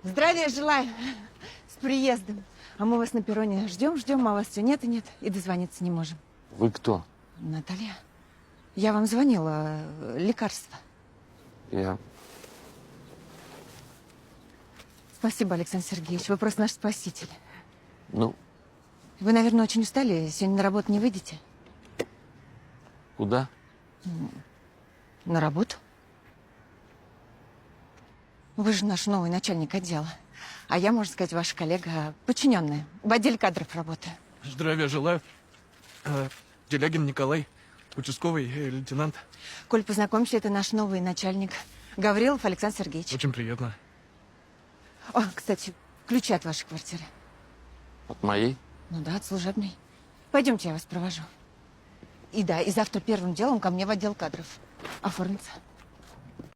Здравия желаю. С приездом. А мы вас на перроне ждем, а вас все нет и нет. И дозвониться не можем. Вы кто? Наталья, я вам звонила. Лекарство. Я... Спасибо, Александр Сергеевич. Вы просто наш спаситель. Ну, Вы, наверное, очень устали. Сегодня на работу не выйдете? куда? На работу? Вы же наш новый начальник отдела. А я, можно сказать, ваша коллега, подчиненная. В отделе кадров работаю. Здравия желаю. Делягин Николай, участковый лейтенант. Коль, познакомься, это наш новый начальник. Гаврилов Александр Сергеевич. Очень приятно. О, кстати, ключи от вашей квартиры. От моей? Ну да, от служебной. Пойдемте, я вас провожу. И да, и завтра первым делом ко мне в отдел кадров. Оформиться.